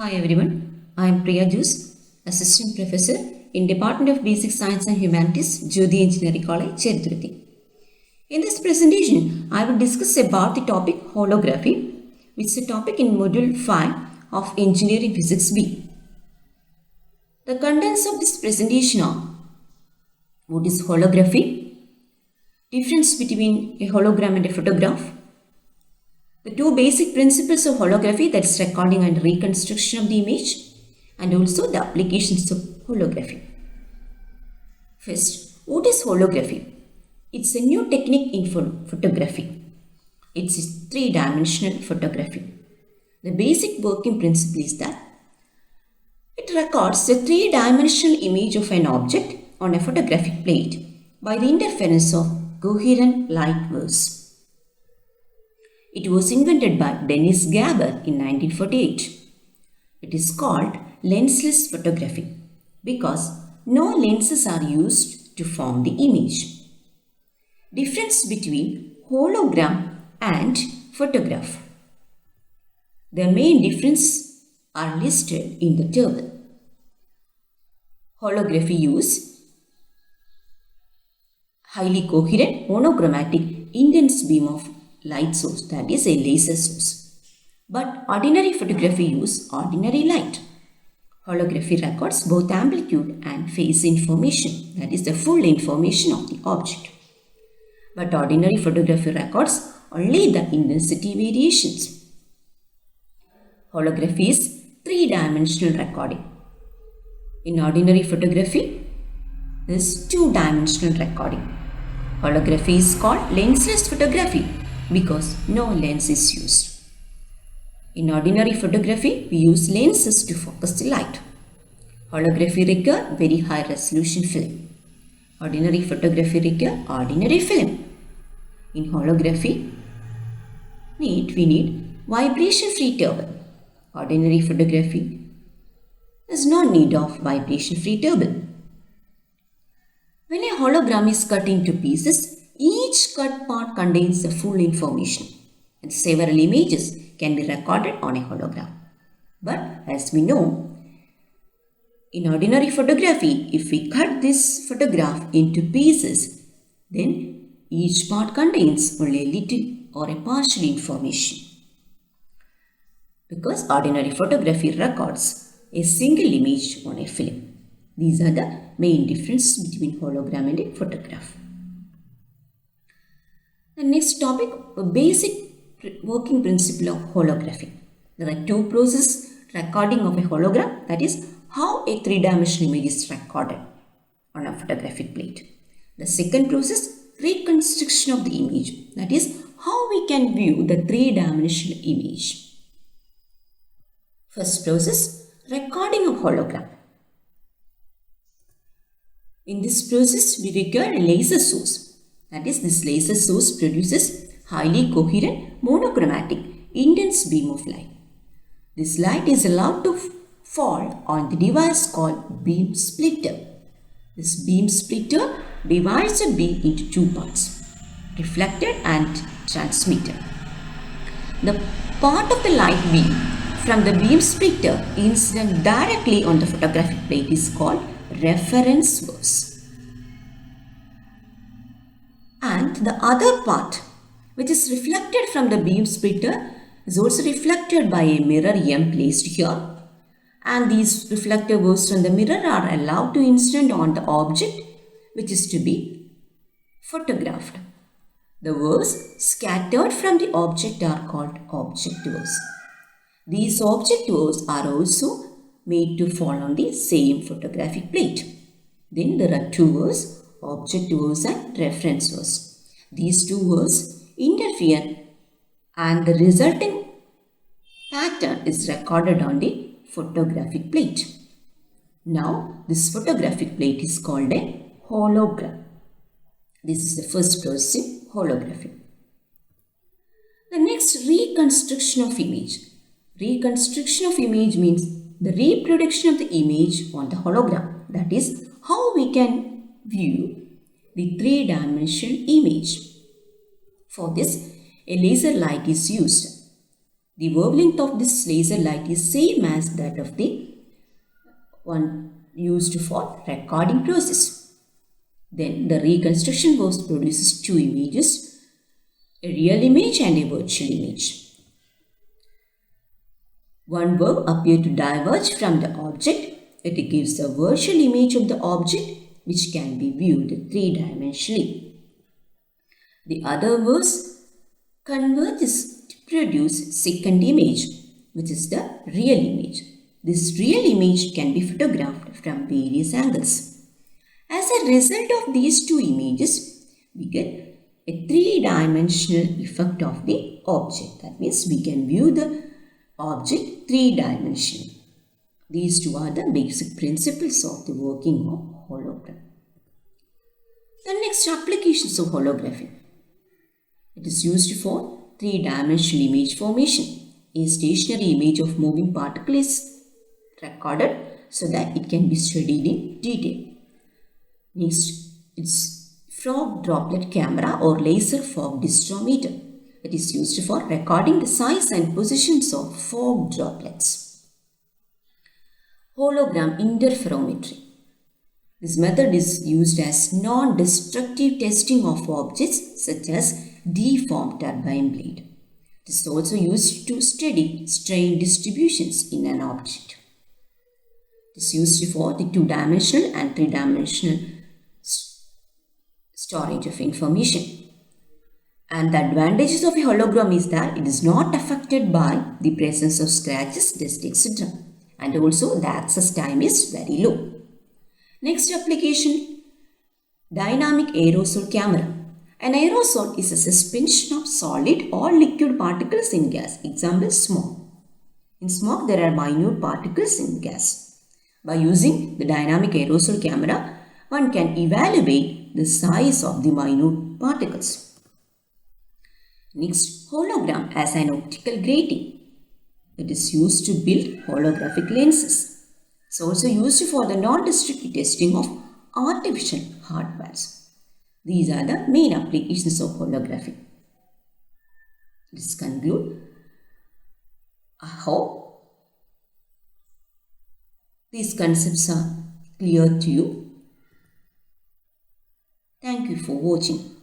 Hi everyone, I am Priya Jus, Assistant Professor in Department of Basic Science and Humanities, Jyoti Engineering College, Cheruthurthi. In this presentation, I will discuss about the topic holography, which is a topic in Module 5 of Engineering Physics B. The contents of this presentation are: what is holography, difference between a hologram and a photograph, the two basic principles of holography, that is recording and reconstruction of the image, and also the applications of holography. First, what is holography? It's a new technique in photography. It's a three-dimensional photography. The basic working principle is that it records the three-dimensional image of an object on a photographic plate by the interference of coherent light waves. It was invented by Dennis Gabor in 1948. It is called lensless photography because no lenses are used to form the image. Difference between hologram and photograph. The main differences are listed in the table. Holography uses highly coherent monochromatic intense beam of light source, that is a laser source. But ordinary photography uses ordinary light. Holography records both amplitude and phase information, that is the full information of the object. But ordinary photography records only the intensity variations. Holography is three-dimensional recording. In ordinary photography, there is two-dimensional recording. Holography is called lensless photography because no lens is used. In ordinary photography, we use lenses to focus the light. Holography requires very high resolution film. Ordinary photography requires ordinary film. In holography, we need vibration-free table. Ordinary photography has no need of vibration-free table. When a hologram is cut into pieces, each cut part contains the full information and several images can be recorded on a hologram. But as we know, in ordinary photography, if we cut this photograph into pieces, then each part contains only a little or a partial information. Because ordinary photography records a single image on a film. These are the main differences between hologram and a photograph. The next topic, a basic working principle of holography. There are two processes recording of a hologram, that is how a three-dimensional image is recorded on a photographic plate. The second process, reconstruction of the image, that is how we can view the three-dimensional image. First process, recording of hologram. In this process, we require a laser source. That is, this laser source produces highly coherent monochromatic intense beam of light. This light is allowed to fall on the device called beam splitter. This beam splitter divides the beam into two parts, reflected and transmitted. The part of the light beam from the beam splitter incident directly on the photographic plate is called reference source. And the other part, which is reflected from the beam splitter, is also reflected by a mirror M placed here. And these reflective waves from the mirror are allowed to incident on the object which is to be photographed. The waves scattered from the object are called object waves. These object waves are also made to fall on the same photographic plate. Then there are two waves, object waves and reference waves. These two waves interfere and the resulting pattern is recorded on the photographic plate. Now, this photographic plate is called a hologram. This is the first process in holography. The next, reconstruction of image. Reconstruction of image means the reproduction of the image on the hologram. That is how we can view the three-dimensional image. For this, a laser light is used. The wavelength of this laser light is same as that of the one used for recording process. Then the reconstruction box produces two images, a real image and a virtual image. One wave appears to diverge from the object. It gives a virtual image of the object which can be viewed three-dimensionally. The other waves converges to produce second image, which is the real image. This real image can be photographed from various angles. As a result of these two images, we get a three-dimensional effect of the object. That means we can view the object three-dimensionally. These two are the basic principles of the working of hologram. The next applications of holography. It is used for three-dimensional image formation. A stationary image of moving particle is recorded so that it can be studied in detail. Next, it's fog droplet camera or laser fog distrometer. It is used for recording the size and positions of fog droplets. Hologram interferometry. This method is used as non-destructive testing of objects such as deformed turbine blade. It is also used to study strain distributions in an object. It is used for the two-dimensional and three-dimensional storage of information. And the advantages of a hologram is that it is not affected by the presence of scratches, dust, etc. And also the access time is very low. Next application, dynamic aerosol camera. An aerosol is a suspension of solid or liquid particles in gas. Example, smoke. In smoke, there are minute particles in gas. By using the dynamic aerosol camera, one can evaluate the size of the minute particles. Next, hologram as an optical grating. It is used to build holographic lenses. It's also used for the non-destructive testing of artificial hardwares. These are the main applications of holography. Let's conclude. I hope these concepts are clear to you. Thank you for watching.